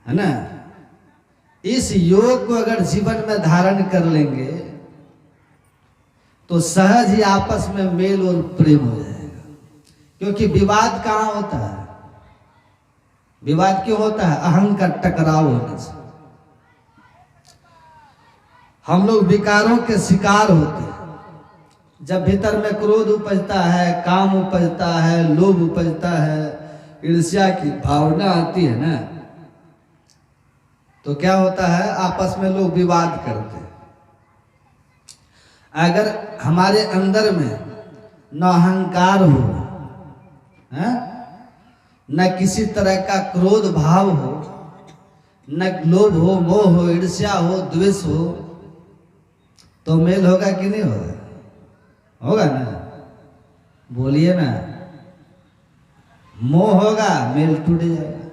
है ना। इस योग को अगर जीवन में धारण कर लेंगे तो सहज ही आपस में मेल और प्रेम हो जाएगा। क्योंकि विवाद कहाँ होता है? विवाद क्यों होता है? अहं का टकराव होने से हम लोग विकारों के शिकार होते हैं। जब भीतर में क्रोध उपजता है, काम उपजता है, लोभ उपजता है, ईर्ष्या की भावना आती है ना, तो क्या होता है? आपस में लोग विवाद करते हैं। अगर हमारे अंदर में न अहंकार हो, न किसी तरह का क्रोध भाव हो, न लोभ हो, मोह हो, ईर्ष्या हो, द्वेष हो, तो मेल होगा कि नहीं होगा? होगा ना? बोलिए ना। मोह होगा, मेल टूट जाएगा।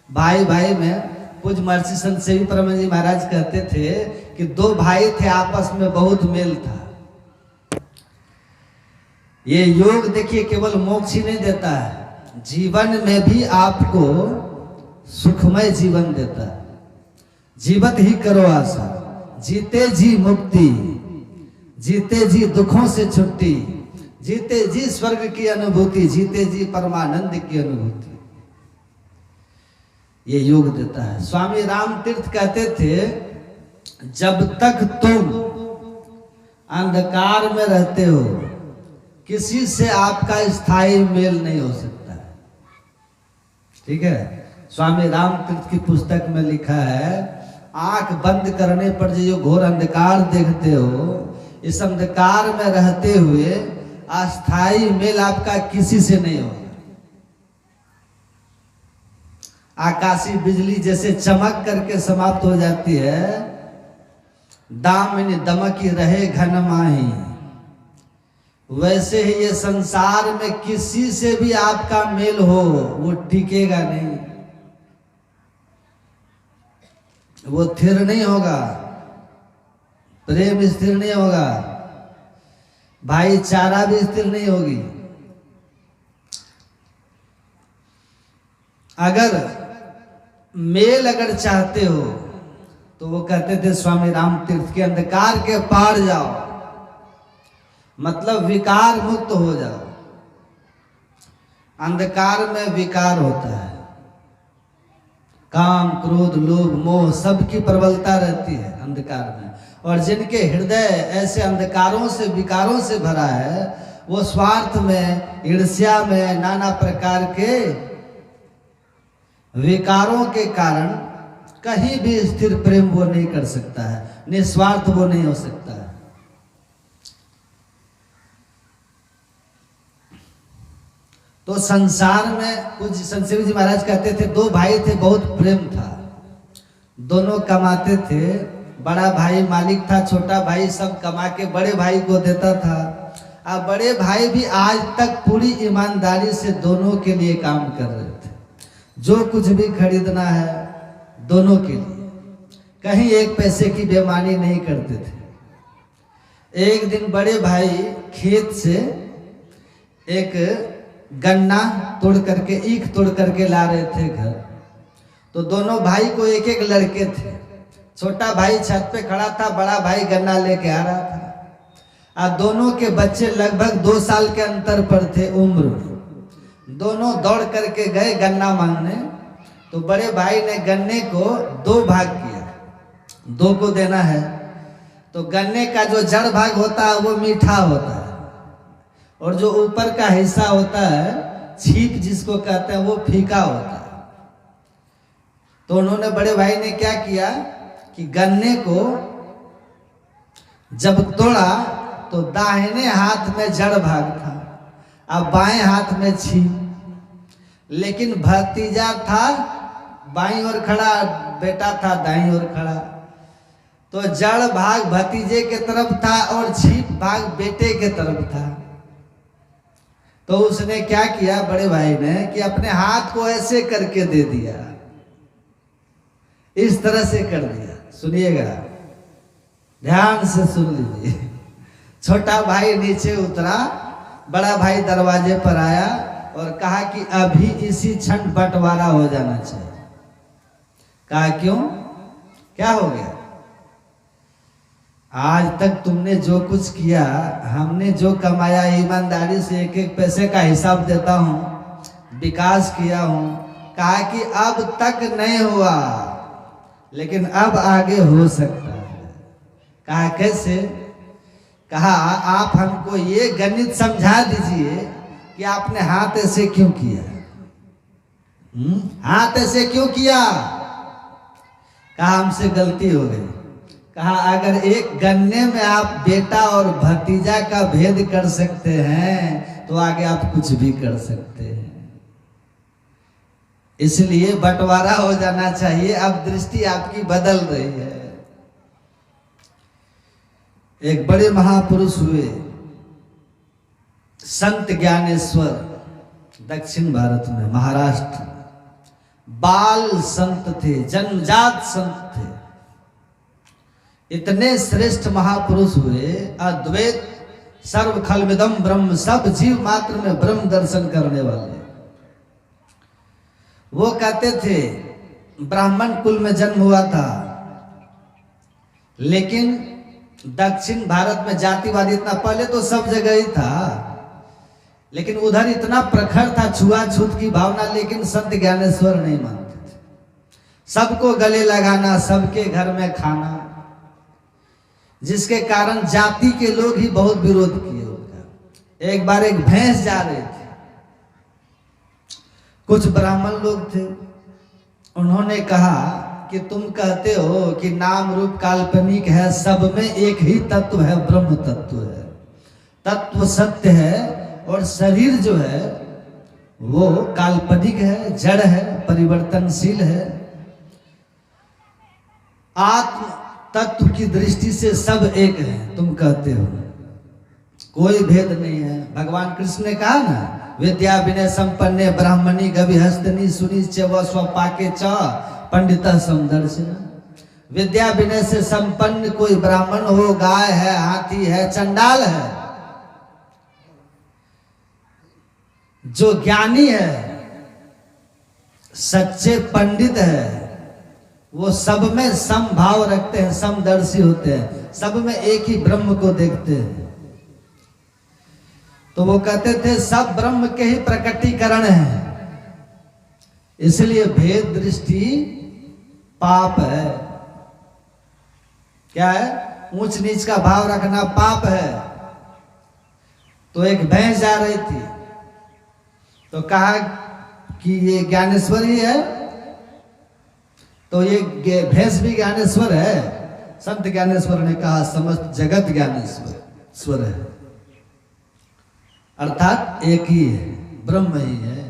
भाई भाई में पूज्य महर्षि संत सेवी परम जी महाराज कहते थे कि दो भाई थे, आपस में बहुत मेल था। ये योग देखिए केवल मोक्ष ही नहीं देता है, जीवन में भी आपको सुखमय जीवन देता है। जीवत ही करो आशा, जीते जी मुक्ति, जीते जी दुखों से छुट्टी, जीते जी स्वर्ग की अनुभूति, जीते जी परमानंद की अनुभूति, ये योग देता है। स्वामी राम तीर्थ कहते थे, जब तक तुम अंधकार में रहते हो किसी से आपका स्थायी मेल नहीं हो सकता है। ठीक है? स्वामी राम तीर्थ की पुस्तक में लिखा है, आंख बंद करने पर जो घोर अंधकार देखते हो, इस अंधकार में रहते हुए अस्थाई मेल आपका किसी से नहीं होगा। आकाशीय बिजली जैसे चमक करके समाप्त हो जाती है, दामिनी दमकी रहे घन माही, वैसे ही ये संसार में किसी से भी आपका मेल हो वो टिकेगा नहीं, वो स्थिर नहीं होगा, प्रेम स्थिर नहीं होगा, भाईचारा भी स्थिर नहीं होगी। अगर मेल अगर चाहते हो तो वो कहते थे स्वामी राम तीर्थ के, अंधकार के पार जाओ, मतलब विकार मुक्त हो जाओ। अंधकार में विकार होता है, काम क्रोध लोभ मोह सबकी प्रबलता रहती है अंधकार में। और जिनके हृदय ऐसे अंधकारों से विकारों से भरा है, वो स्वार्थ में, ईर्ष्या में, नाना प्रकार के विकारों के कारण कहीं भी स्थिर प्रेम वो नहीं कर सकता है, निस्वार्थ वो नहीं हो सकता है। तो संसार में पूज्य संत सेवी जी महाराज कहते थे, दो भाई थे, बहुत प्रेम था, दोनों कमाते थे। बड़ा भाई मालिक था, छोटा भाई सब कमा के बड़े भाई को देता था। अब बड़े भाई भी आज तक पूरी ईमानदारी से दोनों के लिए काम कर रहे थे। जो कुछ भी खरीदना है दोनों के लिए, कहीं एक पैसे की बेईमानी नहीं करते थे। एक दिन बड़े भाई खेत से एक गन्ना तोड़ करके, ईख तोड़ करके ला रहे थे घर। तो दोनों भाई को एक एक लड़के थे। छोटा भाई छत पे खड़ा था, बड़ा भाई गन्ना लेके आ रहा था। और दोनों के बच्चे लगभग 2 साल के अंतर पर थे उम्र। दोनों दौड़ करके गए गन्ना मांगने। तो बड़े भाई ने गन्ने को 2 भाग किया, 2 को देना है। तो गन्ने का जो जड़ भाग होता है वो मीठा होता है, और जो ऊपर का हिस्सा होता है, छीप जिसको कहते हैं, वो फीका होता है। तो उन्होंने, बड़े भाई ने क्या किया कि गन्ने को जब तोड़ा तो दाहिने हाथ में जड़ भाग था, अब बाएं हाथ में छीप। लेकिन भतीजा था बाईं ओर खड़ा, बेटा था दाईं ओर खड़ा। तो जड़ भाग भतीजे के तरफ था और छीप भाग बेटे के तरफ था। तो उसने क्या किया बड़े भाई ने कि अपने हाथ को ऐसे करके दे दिया, इस तरह से कर दिया। सुनिएगा, ध्यान से सुन लीजिए। छोटा भाई नीचे उतरा, बड़ा भाई दरवाजे पर आया और कहा कि अभी इसी क्षण बंटवारा हो जाना चाहिए। कहा क्यों, क्या हो गया? आज तक तुमने जो कुछ किया, हमने जो कमाया ईमानदारी से एक एक पैसे का हिसाब देता हूं, विकास किया हूं। कहा कि अब तक नहीं हुआ, लेकिन अब आगे हो सकता है। कहा कैसे? कहा आप हमको ये गणित समझा दीजिए कि आपने हाथ ऐसे क्यों किया, हाथ ऐसे क्यों किया? कहा हमसे गलती हो गई। कहा अगर एक गन्ने में आप बेटा और भतीजा का भेद कर सकते हैं तो आगे आप कुछ भी कर सकते हैं। इसलिए बंटवारा हो जाना चाहिए। अब दृष्टि आपकी बदल रही है। एक बड़े महापुरुष हुए संत ज्ञानेश्वर, दक्षिण भारत में, महाराष्ट्र। बाल संत थे, जन्मजात संत थे। इतने श्रेष्ठ महापुरुष हुए, अद्वैत सर्व खलविदम ब्रह्म, सब जीव मात्र में ब्रह्म दर्शन करने वाले। वो कहते थे ब्राह्मण कुल में जन्म हुआ था, लेकिन दक्षिण भारत में जातिवाद इतना, पहले तो सब जगह ही था, लेकिन उधर इतना प्रखर था छुआछूत की भावना, लेकिन संत ज्ञानेश्वर नहीं मानते थे। सबको गले लगाना, सबके घर में खाना, जिसके कारण जाति के लोग ही बहुत विरोध किए उनका। एक बार एक भैंस जा रही थी, कुछ ब्राह्मण लोग थे, उन्होंने कहा कि तुम कहते हो कि नाम रूप काल्पनिक है, सब में एक ही तत्व है, ब्रह्म तत्व है, तत्व सत्य है, और शरीर जो है वो काल्पनिक है, जड़ है, परिवर्तनशील है। आत्म तत्व की दृष्टि से सब एक है, तुम कहते हो, कोई भेद नहीं है। भगवान कृष्ण ने कहा ना, विद्या विनय संपन्ने ब्राह्मणी गविहस्तनी सुनी च स्वपाके च पंडित समदर्शन। विद्या विनय से संपन्न कोई ब्राह्मण हो, गाय है, हाथी है, चंडाल है, जो ज्ञानी है, सच्चे पंडित है, वो सब में समभाव रखते हैं, समदर्शी होते हैं, सब में एक ही ब्रह्म को देखते हैं। तो वो कहते थे सब ब्रह्म के ही प्रकटीकरण है, इसलिए भेद दृष्टि पाप है। क्या है? ऊंच नीच का भाव रखना पाप है। तो एक भैंस जा रही थी, तो कहा कि ये ज्ञानेश्वर ही है, तो ये भैंस भी ज्ञानेश्वर है। संत ज्ञानेश्वर ने कहा समस्त जगत ज्ञानेश्वर है, अर्थात एक ही है, ब्रह्म ही है।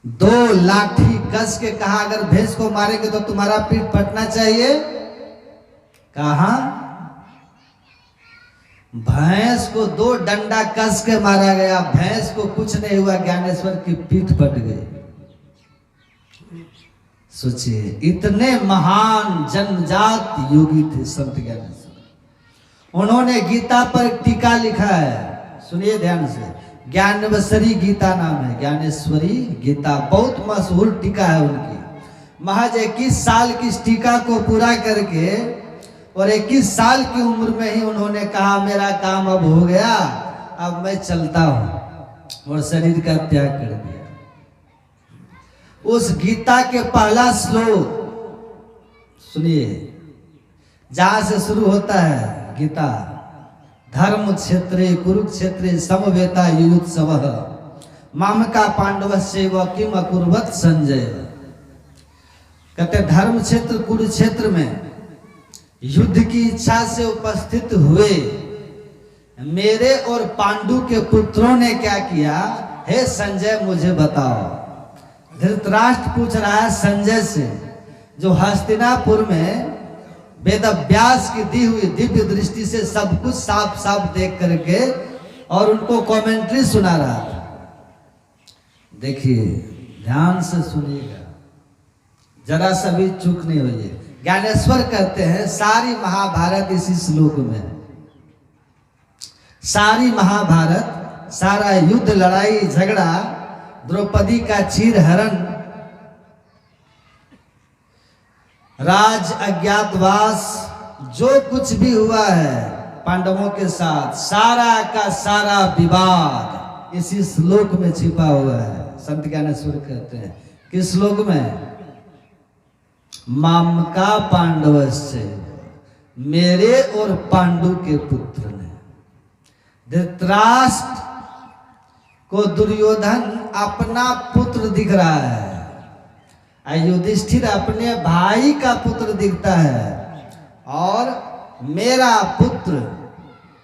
दो लाठी कस के कहा अगर भैंस को मारेंगे तो तुम्हारा पीठ फटना चाहिए। कहा भैंस को दो डंडा कस के मारा गया, भैंस को कुछ नहीं हुआ, ज्ञानेश्वर की पीठ फट गई। सोचिए, इतने महान जन्मजात योगी थे संत ज्ञानेश्वर। उन्होंने गीता पर टीका लिखा है, सुनिए ध्यान से, ज्ञानेश्वरी गीता नाम है, ज्ञानेश्वरी गीता, बहुत मशहूर टीका है उनकी। महज 21 साल की इस टीका को पूरा करके और 21 साल की उम्र में ही उन्होंने कहा मेरा काम अब हो गया, अब मैं चलता हूं, और शरीर का त्याग कर दिया। उस गीता के पहला श्लोक सुनिए, जहां से शुरू होता है गीता, धर्म क्षेत्रे कुरुक्षेत्रे समवेता युयुत्सवः मामका पांडवस्यैव किम अकुर्वत संजय। कहते धर्म क्षेत्र कुरुक्षेत्र में युद्ध की इच्छा से उपस्थित हुए मेरे और पांडु के पुत्रों ने क्या किया, हे संजय मुझे बताओ। धृतराष्ट्र पूछ रहा है संजय से, जो हस्तिनापुर में वेदव्यास की दी हुई दिव्य दृष्टि से सब कुछ साफ साफ देख करके और उनको कमेंट्री सुना रहा था। देखिए ध्यान से सुनिएगा, जरा सा भी चूक नहीं हुई। ज्ञानेश्वर कहते हैं सारी महाभारत इसी श्लोक में, सारी महाभारत, सारा युद्ध लड़ाई झगड़ा, द्रौपदी का चीर हरण, राज अज्ञातवास जो कुछ भी हुआ है पांडवों के साथ, सारा का सारा विवाद इसी श्लोक में छिपा हुआ है। संत ज्ञानेश्वर कहते हैं किस श्लोक में? मामका पांडवस्य, मेरे और पांडु के पुत्र ने। धृतराष्ट्र को दुर्योधन अपना पुत्र दिख रहा है, युधिष्ठिर अपने भाई का पुत्र दिखता है, और मेरा पुत्र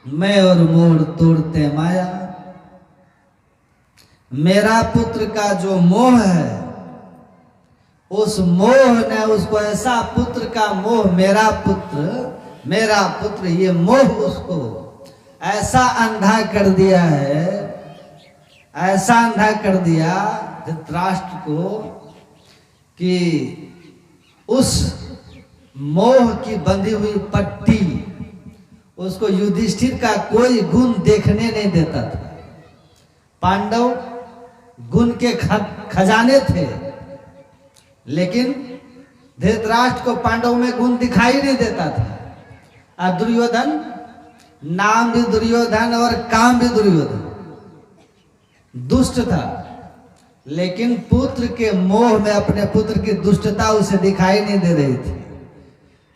मैं और मोर तोड़ते माया। मेरा पुत्र का जो मोह है, उस मोह ने उसको ऐसा पुत्र का मोह, मेरा पुत्र, ये मोह उसको ऐसा अंधा कर दिया है, ऐसा अंधा कर दिया धृतराष्ट्र को कि उस मोह की बंधी हुई पट्टी उसको युधिष्ठिर का कोई गुण देखने नहीं देता था। पांडव गुण के खजाने थे, लेकिन धृतराष्ट्र को पांडव में गुण दिखाई नहीं देता था। और दुर्योधन, नाम भी दुर्योधन और काम भी दुर्योधन, दुष्ट था, लेकिन पुत्र के मोह में अपने पुत्र की दुष्टता उसे दिखाई नहीं दे रही थी,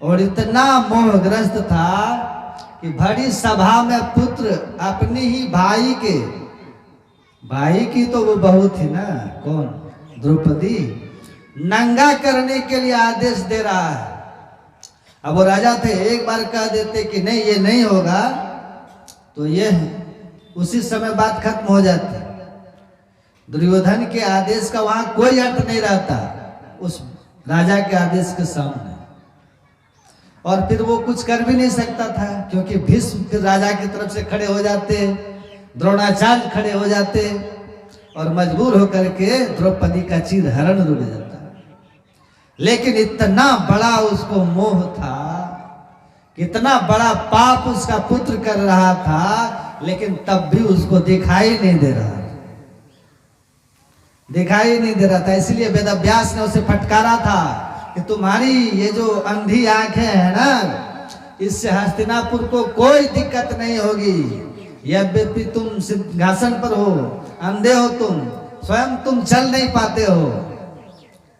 और इतना मोहग्रस्त था कि बड़ी सभा में पुत्र अपनी ही भाई की तो वो बहू थी ना, कौन? द्रौपदी, नंगा करने के लिए आदेश दे रहा है। अब वो राजा थे, एक बार कह देते कि नहीं ये नहीं होगा, तो ये उसी समय बात खत्म हो जाती। दुर्योधन के आदेश का वहां कोई अर्थ नहीं रहता उस राजा के आदेश के सामने, और फिर वो कुछ कर भी नहीं सकता था, क्योंकि भीष्म फिर राजा की तरफ से खड़े हो जाते, द्रोणाचार्य खड़े हो जाते, और मजबूर होकर के द्रौपदी का चीर हरण रुक जाता। लेकिन इतना बड़ा उसको मोह था, कितना बड़ा पाप उसका पुत्र कर रहा था, लेकिन तब भी उसको दिखाई नहीं दे रहा था। इसलिए वेदव्यास ने उसे फटकारा था कि तुम्हारी ये जो अंधी आंखें हैं ना, इससे हस्तिनापुर को कोई दिक्कत नहीं होगी। यद्यपि तुम सिंहासन पर हो, अंधे हो, स्वयं तुम चल नहीं पाते हो,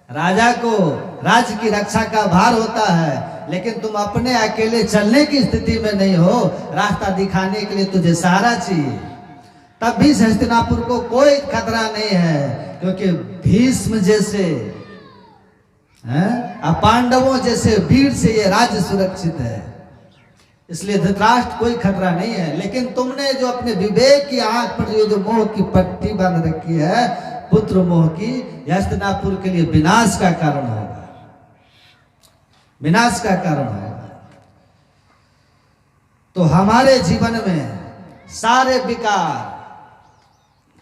राजा को राज्य की रक्षा का भार होता है, लेकिन तुम अपने अकेले चलने की स्थिति में नहीं हो, रास्ता दिखाने के लिए तुझे सहारा चाहिए। तब भी हस्तिनापुर को कोई खतरा नहीं है, क्योंकि भीष्म जैसे पांडवों जैसे वीर से ये राज्य सुरक्षित है, इसलिए धृतराष्ट्र कोई खतरा नहीं है। लेकिन तुमने जो अपने विवेक की आंख पर जो मोह की पट्टी बांध रखी है, पुत्र मोह की, हस्तिनापुर के लिए विनाश का कारण होगा, विनाश का कारण होगा। तो हमारे जीवन में सारे विकार,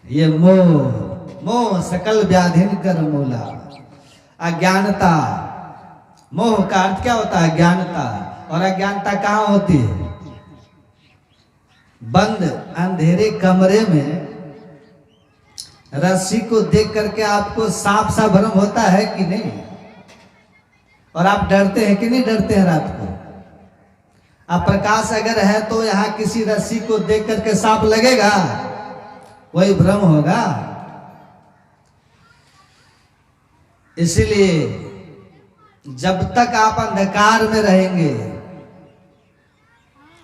ये मोह सकल व्याधिन कर मूला। अज्ञानता, मोह का अर्थ क्या होता है? अज्ञानता। और अज्ञानता कहाँ होती है? बंद अंधेरे कमरे में रस्सी को देख करके आपको सांप सा भ्रम होता है कि नहीं? और आप डरते हैं कि नहीं डरते हैं रात को? अब प्रकाश अगर है तो यहाँ किसी रस्सी को देख करके सांप लगेगा? वही भ्रम होगा। इसलिए जब तक आप अंधकार में रहेंगे,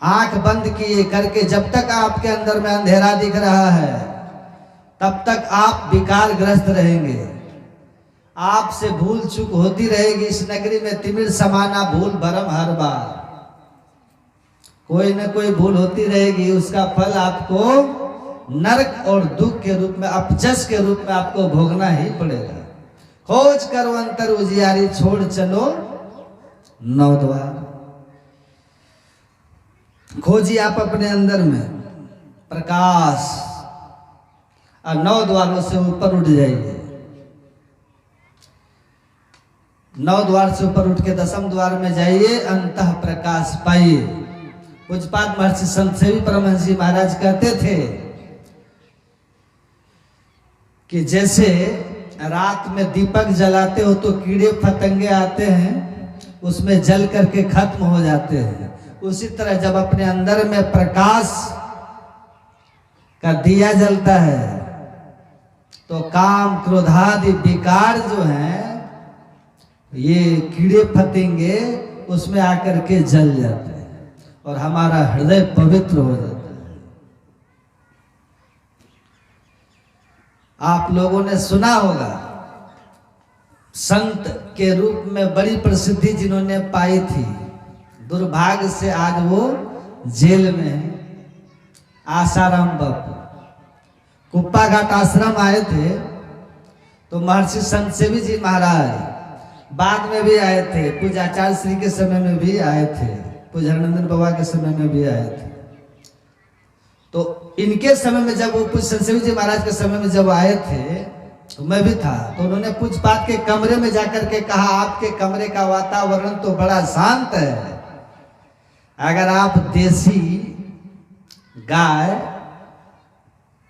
आंख बंद किए करके, जब तक आपके अंदर में अंधेरा दिख रहा है, तब तक आप विकारग्रस्त रहेंगे। आपसे भूल चूक होती रहेगी। इस नगरी में तिमिर समाना भूल भरम हर बार, कोई न कोई भूल होती रहेगी। उसका फल आपको नरक और दुख के रूप में, अपजस के रूप में आपको भोगना ही पड़ेगा। खोज करो अंतर उजियारी, छोड़ चलो नौ द्वार। खोजिए आप अपने अंदर में प्रकाश, और नौ द्वारों से ऊपर उठ जाइए। नौ द्वार से ऊपर उठ के 10वें द्वार में जाइए, अंतः प्रकाश पाइए। पूज्यपाद महर्षि संत सेवी परमहंस जी महाराज कहते थे कि जैसे रात में दीपक जलाते हो तो कीड़े फतंगे आते हैं, उसमें जल करके खत्म हो जाते हैं। उसी तरह जब अपने अंदर में प्रकाश का दिया जलता है तो काम क्रोधादि विकार जो हैं ये कीड़े फतिंगे उसमें आकर के जल जाते हैं और हमारा हृदय पवित्र हो जाता है। आप लोगों ने सुना होगा संत के रूप में बड़ी प्रसिद्धि जिन्होंने पाई थी, दुर्भाग्य से आज वो जेल में है, आसाराम बापू। कुप्पा घाट आश्रम आए थे तो महर्षि संत सेवी जी महाराज बाद में भी आए थे, पूज्य आचार्य श्री के समय में भी आए थे, पूज्य हरनंदन बाबा के समय में भी आए थे। तो इनके समय में जब वो पूज्य संत सेवी जी महाराज के समय में जब आए थे तो मैं भी था, तो उन्होंने पूज्यपाद के कमरे में जाकर के कहा आपके कमरे का वातावरण तो बड़ा शांत है, अगर आप देसी गाय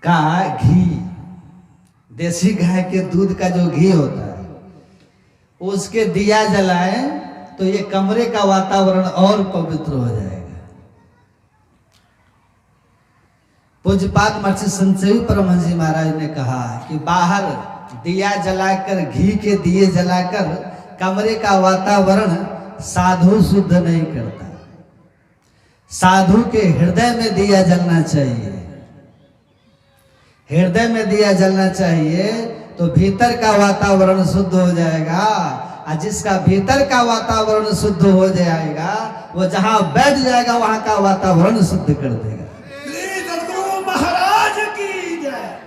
का घी, देसी गाय के दूध का जो घी होता है उसके दिया जलाएं तो ये कमरे का वातावरण और पवित्र हो जाएगा। पूज्यपाद महर्षि संत सेवी परमहंस जी महाराज ने कहा कि बाहर दिया जलाकर, घी के दिए जलाकर कमरे का वातावरण साधु शुद्ध नहीं करता। साधु के हृदय में दिया जलना चाहिए, हृदय में दिया जलना चाहिए तो भीतर का वातावरण शुद्ध हो जाएगा। और जिसका भीतर का वातावरण शुद्ध हो जाएगा वो जहां बैठ जाएगा वहां का वातावरण शुद्ध कर देगा।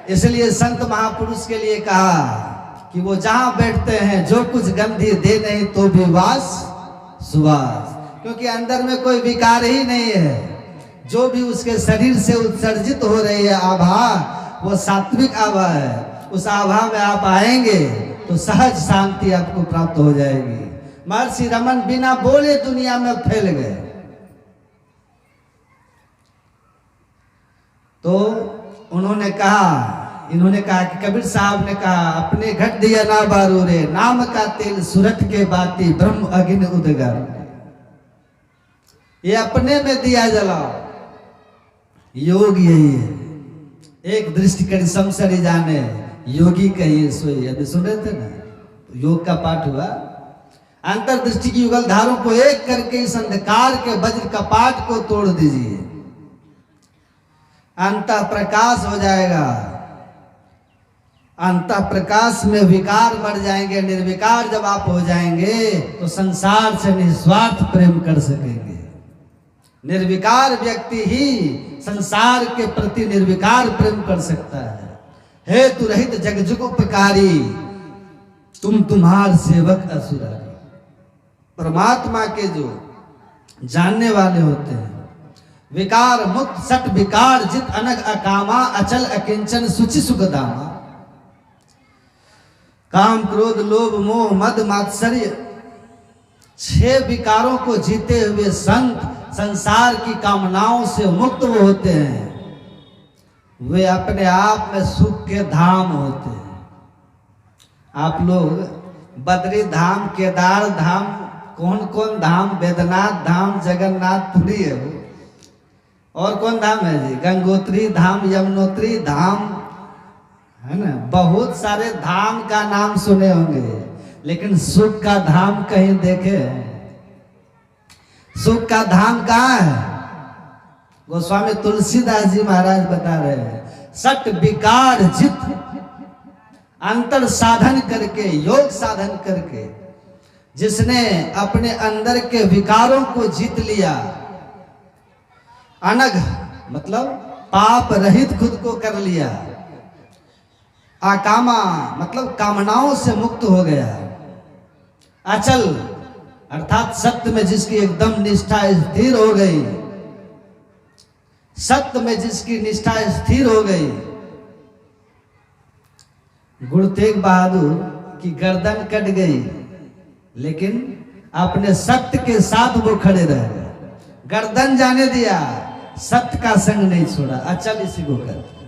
इसलिए संत महापुरुष के लिए कहा कि वो जहां बैठते हैं जो कुछ गंधी दे नहीं तो भी वास सुवास, क्योंकि अंदर में कोई विकार ही नहीं है। जो भी उसके शरीर से उत्सर्जित हो रही है आभा वो सात्विक आभा है। उस आभा में आप आएंगे तो सहज शांति आपको प्राप्त हो जाएगी। महर्षि रमन बिना बोले दुनिया में फैल गए। तो उन्होंने कहा कि कबीर साहब ने कहा अपने घट दिया ना बारू रे, नाम का तेल सुरत के बाती ब्रह्म अग्नि उदगार। ये अपने में दिया जलाओ, योग यही है। एक दृष्टि करी समसरी जाने योगी कहिए सोई। अभी सुन रहे थे ना, योग का पाठ हुआ। अंतर्दृष्टि की युगल धारों को एक करके इस अंधकार के वज्र कपाट को तोड़ दीजिए, अंतः प्रकाश हो जाएगा। अंतः प्रकाश में विकार मर जाएंगे। निर्विकार जब आप हो जाएंगे तो संसार से निस्वार्थ प्रेम कर सकेंगे। निर्विकार व्यक्ति ही संसार के प्रति निर्विकार प्रेम कर सकता है। हेतु रहित जगजुग उपकारी, तुम तुम्हार सेवक असुरारी। परमात्मा के जो जानने वाले होते हैं, विकार मुक्त सट विकार जित अनग अकामा, अचल अकिंचन सुचि सुखदामा। काम क्रोध लोभ मोह मद मात्सर्य, 6 विकारों को जीते हुए संत संसार की कामनाओं से मुक्त वो होते हैं। वे अपने आप में सुख के धाम होते हैं। आप लोग बद्री धाम, केदार धाम, कौन कौन धाम, वेदनाथ धाम, जगन्नाथपुरी है वो, और कौन धाम है जी, गंगोत्री धाम, यमुनोत्री धाम, है ना। बहुत सारे धाम का नाम सुने होंगे, लेकिन सुख का धाम कहीं देखे? सुख का धाम कहाँ है? गोस्वामी तुलसीदास जी महाराज बता रहे हैं, सट विकार जित, अंतर साधन करके, योग साधन करके जिसने अपने अंदर के विकारों को जीत लिया, अनग मतलब पाप रहित खुद को कर लिया, आकामा मतलब कामनाओं से मुक्त हो गया, अचल अर्थात सत्य में जिसकी एकदम निष्ठा स्थिर हो गई, सत्य में जिसकी निष्ठा स्थिर हो गई। गुरु तेग बहादुर की गर्दन कट गई, लेकिन अपने सत्य के साथ वो खड़े रह गए। गर्दन जाने दिया, सत्य का संग नहीं छोड़ा, अचल इसी को कहते।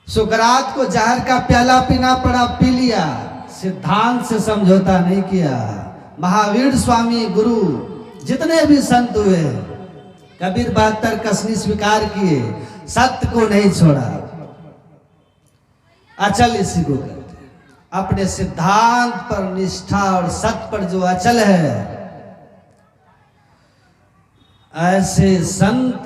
सुकरात को जहर का प्याला पीना पड़ा, पी लिया, सिद्धांत से समझौता नहीं किया। महावीर स्वामी गुरु जितने भी संत हुए, कबीर 72 कसनी स्वीकार किए, सत्य को नहीं छोड़ा। अचल इसी को कहते हैं, अपने सिद्धांत पर निष्ठा और सत्य पर जो अचल है, ऐसे संत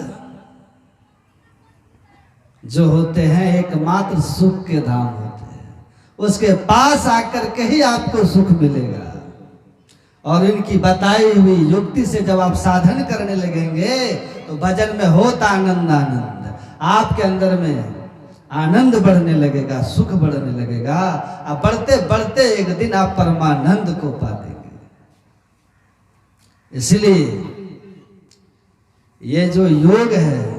जो होते हैं एकमात्र सुख के धाम होते हैं। उसके पास आकर के ही आपको सुख मिलेगा। और इनकी बताई हुई युक्ति से जब आप साधन करने लगेंगे तो भजन में होता आनंद आनंद, आपके अंदर में आनंद बढ़ने लगेगा, सुख बढ़ने लगेगा। अब बढ़ते बढ़ते एक दिन आप परमानंद को पा देंगे। इसलिए ये जो योग है,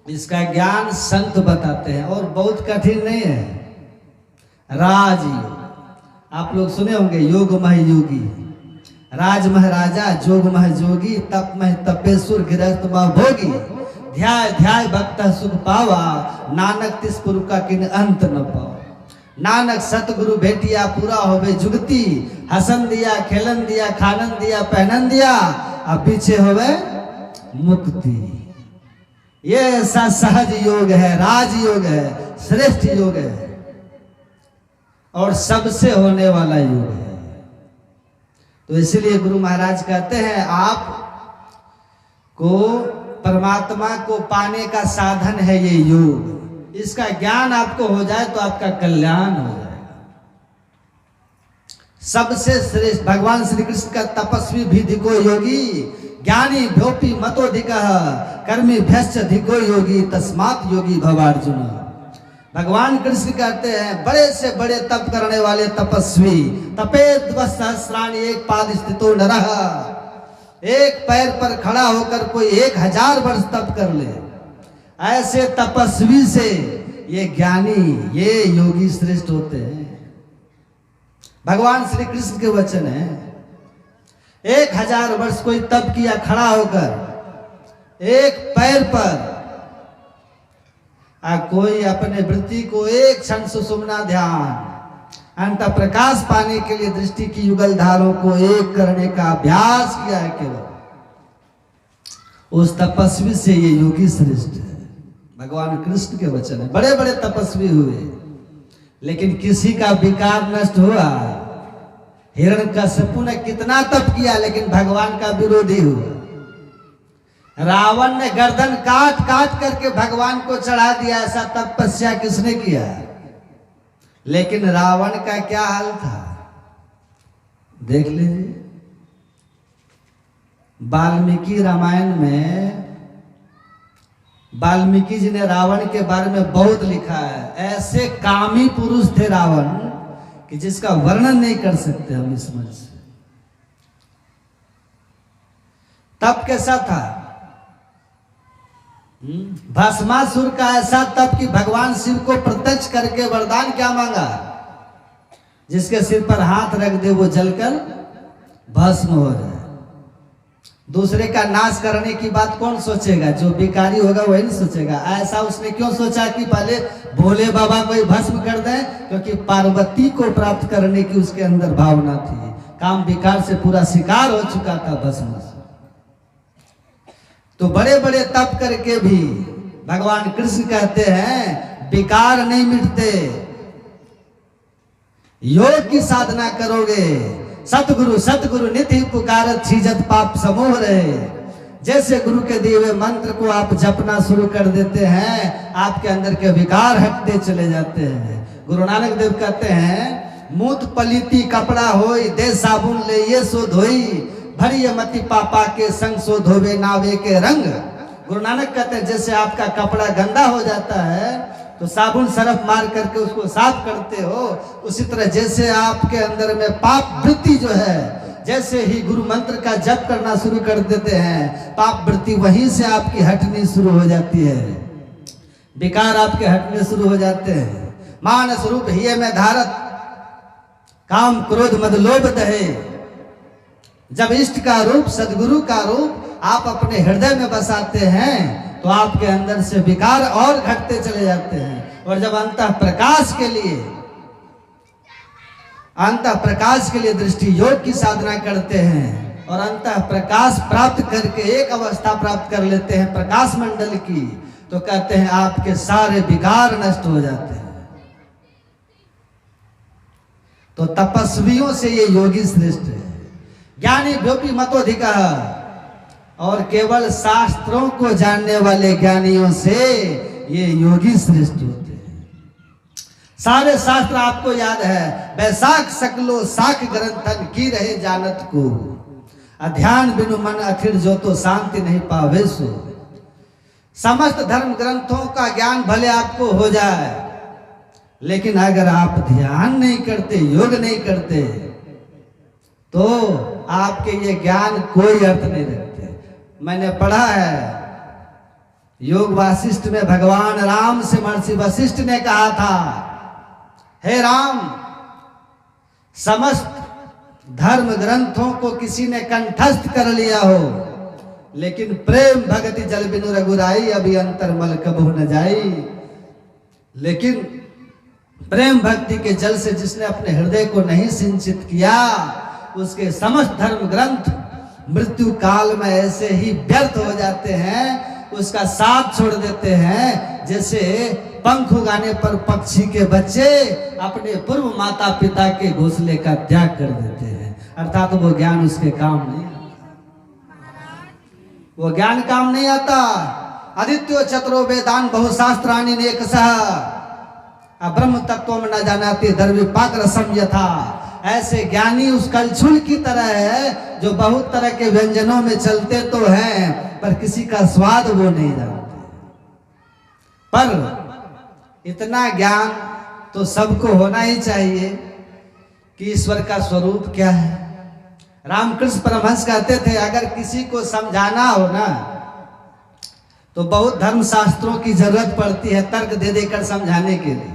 इसका ज्ञान संत बताते हैं और बहुत कठिन नहीं है। राजयोग, आप लोग सुने होंगे, योग मह योगी, राज महाराजा, जोग मह जोगी, तप मह तपेश्वर, गृहस्थ मह भोगी, ध्याय ध्याय भक्त सुख पावा, नानक तिस पुरु का किन अंत न पावा। नानक सतगुरु भेटिया पूरा होवे जुगती, हसन दिया खेलन दिया खानन दिया पहनन दिया, अब पीछे होवे मुक्ति। ये ऐसा सहज योग है, राजयोग है, श्रेष्ठ योग है और सबसे होने वाला योग है। तो इसलिए गुरु महाराज कहते हैं, आप को परमात्मा को पाने का साधन है ये योग। इसका ज्ञान आपको हो जाए तो आपका कल्याण हो जाएगा। सबसे श्रेष्ठ भगवान श्री कृष्ण का तपस्वी भी धिको योगी, ज्ञानी भ्योपी मतोधिकः, कर्मी भ्यश्च धिको योगी, तस्मात् योगी भवार्जुन। भगवान कृष्ण कहते हैं, बड़े से बड़े तप करने वाले तपस्वी, तपेत सहस्राणि एक पाद स्थितो नरः, एक पैर पर खड़ा होकर कोई 1000 वर्ष तप कर ले, ऐसे तपस्वी से ये ज्ञानी, ये योगी श्रेष्ठ होते हैं। भगवान श्री कृष्ण के वचन है। 1000 वर्ष कोई तप किया खड़ा होकर एक पैर पर, कोई अपने वृत्ति को एक क्षण सुषुम्ना ध्यान, अंत प्रकाश पाने के लिए दृष्टि की युगल धारों को एक करने का अभ्यास किया है केवल, उस तपस्वी से ये योगी श्रेष्ठ है। भगवान कृष्ण के वचन है। बड़े बड़े तपस्वी हुए लेकिन किसी का विकार नष्ट हुआ। हिरण्यकश्यप ने कितना तप किया लेकिन भगवान का विरोधी हुआ। रावण ने गर्दन काट काट करके भगवान को चढ़ा दिया। ऐसा तपस्या किसने किया? लेकिन रावण का क्या हाल था देख लीजिए। वाल्मीकि रामायण में वाल्मीकि जी ने रावण के बारे में बहुत लिखा है। ऐसे कामी पुरुष थे रावण कि जिसका वर्णन नहीं कर सकते हम इस मन से। तप कैसा था? भस्मासुर का ऐसा तप कि भगवान शिव को प्रत्यक्ष करके वरदान क्या मांगा? जिसके सिर पर हाथ रख दे वो जलकर भस्म हो जाए। दूसरे का नाश करने की बात कौन सोचेगा? जो भिखारी होगा वही नहीं सोचेगा। ऐसा उसने क्यों सोचा कि पहले भोले बाबा को ही भस्म कर दें? क्योंकि पार्वती को प्राप्त करने की उसके अंदर भावना थी। काम विकार से पूरा शिकार हो चुका था भस्म से। तो बड़े बड़े तप करके भी भगवान कृष्ण कहते हैं विकार नहीं मिटते। योग की साधना करोगे, सतगुरु सतगुरु निधि पुकारत छीजत पाप समूह रहे। जैसे गुरु के दिए हुए मंत्र को आप जपना शुरू कर देते हैं, आपके अंदर के विकार हटते चले जाते हैं। गुरु नानक देव कहते हैं मूत पलीती कपड़ा होई, दे साबुन ले ये सो धोई, भरी मति पापा के संग सो धोवे नावे के रंग। गुरु नानक कहते हैं जैसे आपका कपड़ा गंदा हो जाता है तो साबुन सरफ मार करके उसको साफ करते हो, उसी तरह जैसे आपके अंदर में पाप वृत्ति जो है, जैसे ही गुरु मंत्र का जप करना शुरू कर देते हैं, पाप वृत्ति वहीं से आपकी हटनी शुरू हो जाती है। विकार आपके हटने शुरू हो जाते हैं। मान स्वरूप हिये में धारत, काम क्रोध मद लोभ दहे। जब इष्ट का रूप, सदगुरु का रूप आप अपने हृदय में बसाते हैं तो आपके अंदर से विकार और घटते चले जाते हैं। और जब अंतः प्रकाश के लिए अंतः प्रकाश के लिए दृष्टि योग की साधना करते हैं और अंतः प्रकाश प्राप्त करके एक अवस्था प्राप्त कर लेते हैं प्रकाश मंडल की, तो कहते हैं आपके सारे विकार नष्ट हो जाते हैं। तो तपस्वियों से ये योगी श्रेष्ठ है। ज्ञानी व्योपी मतोधिका, और केवल शास्त्रों को जानने वाले ज्ञानियों से ये योगी श्रेष्ठ होते हैं। सारे शास्त्र आपको याद है, बैसाख सकलो साख ग्रंथन की रहे जानत को, अध्यान बिनु मन अथिर जो तो शांति नहीं पावे सो। समस्त धर्म ग्रंथों का ज्ञान भले आपको हो जाए, लेकिन अगर आप ध्यान नहीं करते, योग नहीं करते, तो आपके ये ज्ञान कोई अर्थ नहीं रखते। मैंने पढ़ा है योग वासिष्ठ में भगवान राम से महर्षि वशिष्ठ ने कहा था, हे राम, समस्त धर्म ग्रंथों को किसी ने कंठस्थ कर लिया हो, लेकिन प्रेम भगति जल बिनु रघुराई, अभी अंतर मल कबहु न जाई। लेकिन प्रेम भक्ति के जल से जिसने अपने हृदय को नहीं सिंचित किया, उसके समस्त धर्म ग्रंथ मृत्यु काल में ऐसे ही व्यर्थ हो जाते हैं, उसका साथ छोड़ देते हैं। जैसे पंख उगाने पर पक्षी के बच्चे अपने पूर्व माता पिता के घोंसले का त्याग कर देते हैं, अर्थात वो ज्ञान उसके काम नहीं आता, वो ज्ञान काम नहीं आता। आदित्यो चतुरो वेदान बहुशास्त्राणि नेकशः, ब्रह्म तत्व में न जानाते दर्विपाक रसम यथा। ऐसे ज्ञानी उस कलछुल की तरह है जो बहुत तरह के व्यंजनों में चलते तो हैं, पर किसी का स्वाद वो नहीं जानते। पर इतना ज्ञान तो सबको होना ही चाहिए कि ईश्वर का स्वरूप क्या है। रामकृष्ण परमहंस कहते थे, अगर किसी को समझाना हो ना, तो बहुत धर्म शास्त्रों की जरूरत पड़ती है तर्क दे देकर समझाने के लिए,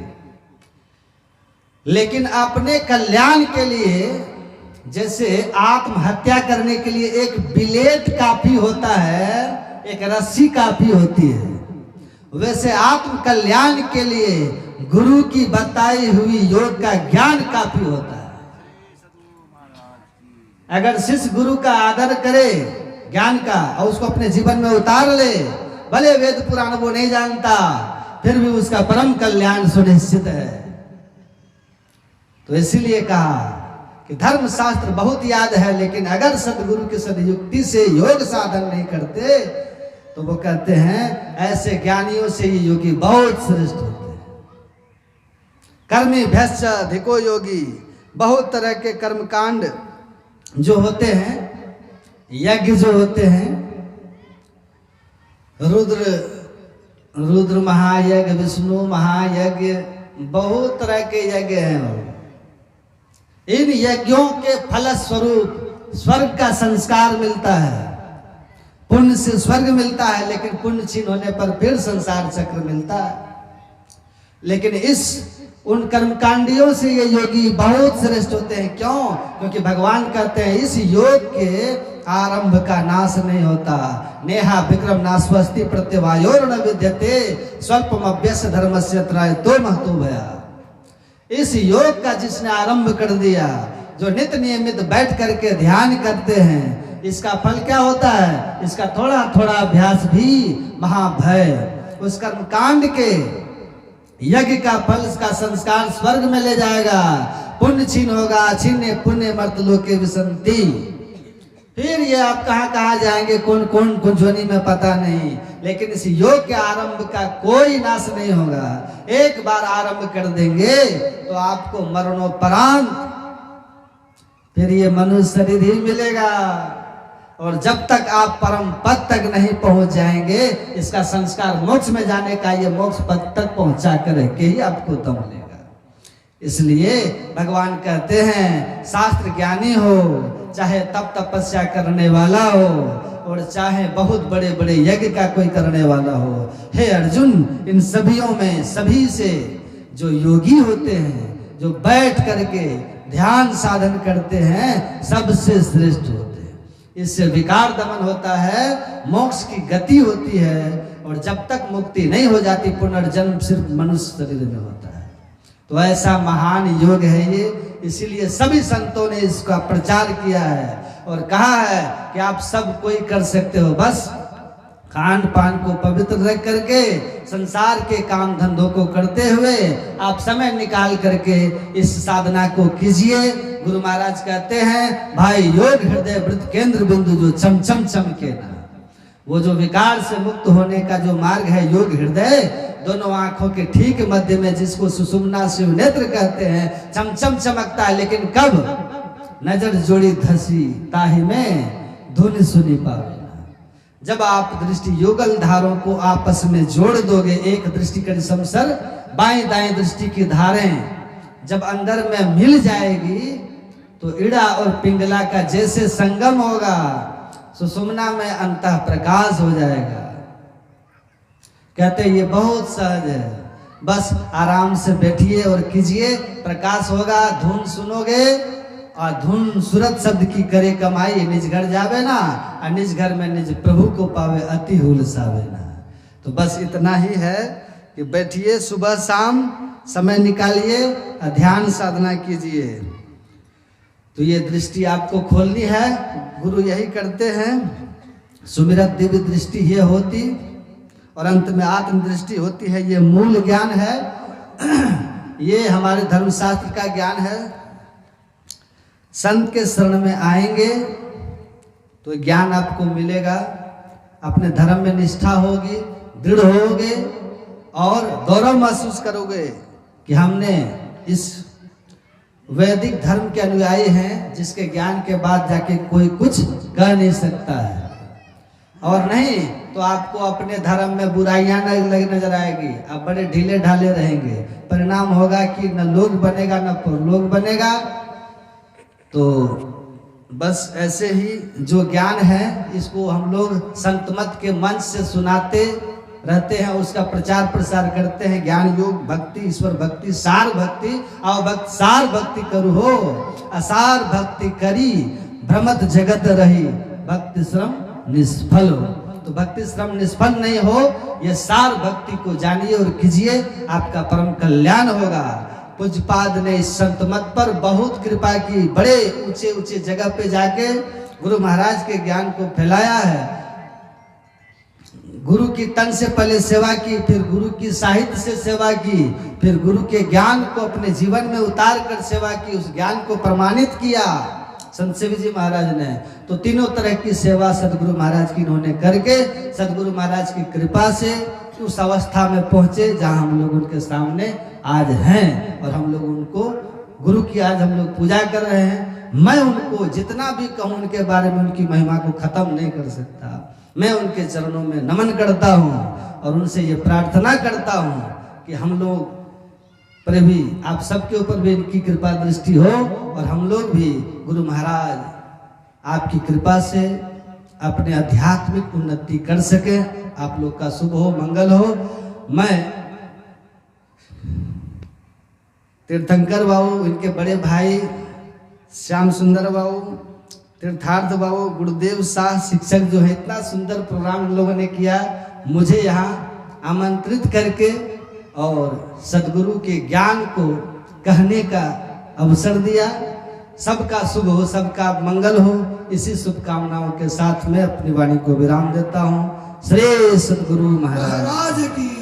लेकिन अपने कल्याण के लिए, जैसे आत्महत्या करने के लिए एक ब्लेड काफी होता है, एक रस्सी काफी होती है, वैसे आत्म कल्याण के लिए गुरु की बताई हुई योग का ज्ञान काफी होता है। अगर शिष्य गुरु का आदर करे ज्ञान का और उसको अपने जीवन में उतार ले, भले वेद पुराण वो नहीं जानता, फिर भी उसका परम कल्याण सुनिश्चित है। तो इसीलिए कहा कि धर्म शास्त्र बहुत याद है, लेकिन अगर सदगुरु की सदयुक्ति से योग साधन नहीं करते, तो वो कहते हैं ऐसे ज्ञानियों से ये योगी बहुत श्रेष्ठ होते हैं। कर्मी भैश्च अधिको योगी, बहुत तरह के कर्मकांड जो होते हैं, यज्ञ जो होते हैं, रुद्र महायज्ञ, विष्णु महायज्ञ, बहुत तरह के यज्ञ हैं। इन यज्ञों के फलस्वरूप स्वर्ग का संस्कार मिलता है, पुण्य से स्वर्ग मिलता है, लेकिन पुण्य छीन होने पर फिर संसार चक्र मिलता है। लेकिन उन कर्मकांडियों से ये योगी बहुत श्रेष्ठ होते हैं। क्यों? क्योंकि भगवान कहते हैं इस योग के आरंभ का नाश नहीं होता। नेहा विक्रम नास्वस्ति प्रत्यवायोर न विद्यते स्वल्पम अभ्यस्य धर्मस्य त्रायतो महतो भया। इस योग का जिसने आरंभ कर दिया, जो नित्य नियमित बैठ करके ध्यान करते हैं, इसका फल क्या होता है? इसका थोड़ा थोड़ा अभ्यास भी महाभय, उस कर्मकांड के यज्ञ का फल, इसका संस्कार स्वर्ग में ले जाएगा। पुण्य छीन होगा, छीने पुण्य मर्त लोके विसंति। फिर ये आप कहाँ जाएंगे, कौन कौन कुंजोनी में पता नहीं, लेकिन इस योग के आरंभ का कोई नाश नहीं होगा। एक बार आरंभ कर देंगे तो आपको मरणोपरांत फिर ये मनुष्य शरीर ही मिलेगा। और जब तक आप परम पद तक नहीं पहुंच जाएंगे, इसका संस्कार मोक्ष में जाने का, ये मोक्ष पद तक पहुंचा कर के ही आपको दम लेगा। इसलिए भगवान कहते हैं शास्त्र ज्ञानी हो, चाहे तप तपस्या करने वाला हो, और चाहे बहुत बड़े बड़े यज्ञ का कोई करने वाला हो। हे अर्जुन, इन सभियों में सभी से जो योगी होते हैं, जो बैठ करके ध्यान साधन करते हैं, सबसे श्रेष्ठ होते हैं। इससे विकार दमन होता है, मोक्ष की गति होती है, और जब तक मुक्ति नहीं हो जाती पुनर्जन्म सिर्फ मनुष्य शरीर में होता है। तो ऐसा महान योग है ये, इसीलिए सभी संतों ने इसका प्रचार किया है और कहा है कि आप सब कोई कर सकते हो, बस खान पान को पवित्र रख करके संसार के काम धंधों को करते हुए आप समय निकाल करके इस साधना को कीजिए। गुरु महाराज कहते हैं भाई योग हृदय वृत्त केंद्र बिंदु जो चमचम चमके ना, वो जो विकार से मुक्त होने का जो मार्ग है योग हृदय, दोनों आंखों के ठीक मध्य में जिसको सुषुम्ना शिव नेत्र कहते हैं, चमचम चमकता है। लेकिन कब नजर जोड़ी धसी ताही में धुन सुनी पावे। जब आप दृष्टि युगल धारों को आपस में जोड़ दोगे, एक दृष्टि करी समसर बाएं दाएं दृष्टि की धारें जब अंदर में मिल जाएगी तो इड़ा और पिंगला का जैसे संगम होगा, सुषुम्ना में अंतः प्रकाश हो जाएगा। कहते ये बहुत सहज है, बस आराम से बैठिए और कीजिए, प्रकाश होगा। धुन सुनोगे और धुन सूरत शब्द की करे कमाई, निज घर जावे ना और निज घर में निज प्रभु को पावे अति हुलसावे ना। तो बस इतना ही है कि बैठिए, सुबह शाम समय निकालिए और ध्यान साधना कीजिए। तो ये दृष्टि आपको खोलनी है, गुरु यही करते हैं। सुमिरत दिव्य दृष्टि ये होती और अंत में आत्म दृष्टि होती है। ये मूल ज्ञान है, ये हमारे धर्मशास्त्र का ज्ञान है। संत के शरण में आएंगे तो ज्ञान आपको मिलेगा, अपने धर्म में निष्ठा होगी, दृढ़ होगे और गौरव महसूस करोगे कि हमने इस वैदिक धर्म के अनुयायी हैं जिसके ज्ञान के बाद जाके कोई कुछ कह नहीं सकता है। और नहीं तो आपको अपने धर्म में बुराइयां नजर आएगी, आप बड़े ढीले ढाले रहेंगे। परिणाम होगा कि न लोग बनेगा न परलोक बनेगा। तो बस ऐसे ही जो ज्ञान है इसको हम लोग संत मत के मंच से सुनाते रहते हैं, उसका प्रचार प्रसार करते हैं। ज्ञान योग भक्ति ईश्वर भक्ति सार भक्ति आओ भक्त सार भक्ति करू हो, असार भक्ति करी भ्रमत जगत रही, भक्ति श्रम निष्फल हो। तो भक्ति श्रम निष्फल नहीं हो, ये सार भक्ति को जानिए और कीजिए, आपका परम कल्याण होगा। पूज्यपाद ने इस संत मत पर बहुत कृपा की, बड़े ऊंचे ऊंचे जगह पे जाके गुरु महाराज के ज्ञान को फैलाया है। गुरु की तन से पहले सेवा की, फिर गुरु की साहित्य से सेवा की, फिर गुरु के ज्ञान को अपने जीवन में उतार कर सेवा की, उस ज्ञान को प्रमाणित किया संत शिव जी महाराज ने। तो तीनों तरह की सेवा सदगुरु महाराज की इन्होंने करके सदगुरु महाराज की कृपा से उस अवस्था में पहुंचे जहां हम लोग उनके सामने आज हैं और हम लोग उनको गुरु की आज हम लोग पूजा कर रहे हैं। मैं उनको जितना भी कहूं उनके बारे में, उनकी महिमा को खत्म नहीं कर सकता। मैं उनके चरणों में नमन करता हूं और उनसे ये प्रार्थना करता हूं कि हम लोग पर भी, आप सबके ऊपर भी इनकी कृपा दृष्टि हो और हम लोग भी गुरु महाराज आपकी कृपा से अपने आध्यात्मिक उन्नति कर सके। आप लोग का शुभ हो, मंगल हो। मैं तीर्थंकर बाबू, इनके बड़े भाई श्याम सुंदर बाबू, तीर्थार्थ बाबू, गुरुदेव शाह शिक्षक जो है, इतना सुंदर प्रोग्राम इन लोगों ने किया, मुझे यहाँ आमंत्रित करके और सदगुरु के ज्ञान को कहने का अवसर दिया। सबका शुभ हो, सबका मंगल हो, इसी शुभकामनाओं के साथ मैं अपनी वाणी को विराम देता हूँ। श्री सदगुरु महाराज की।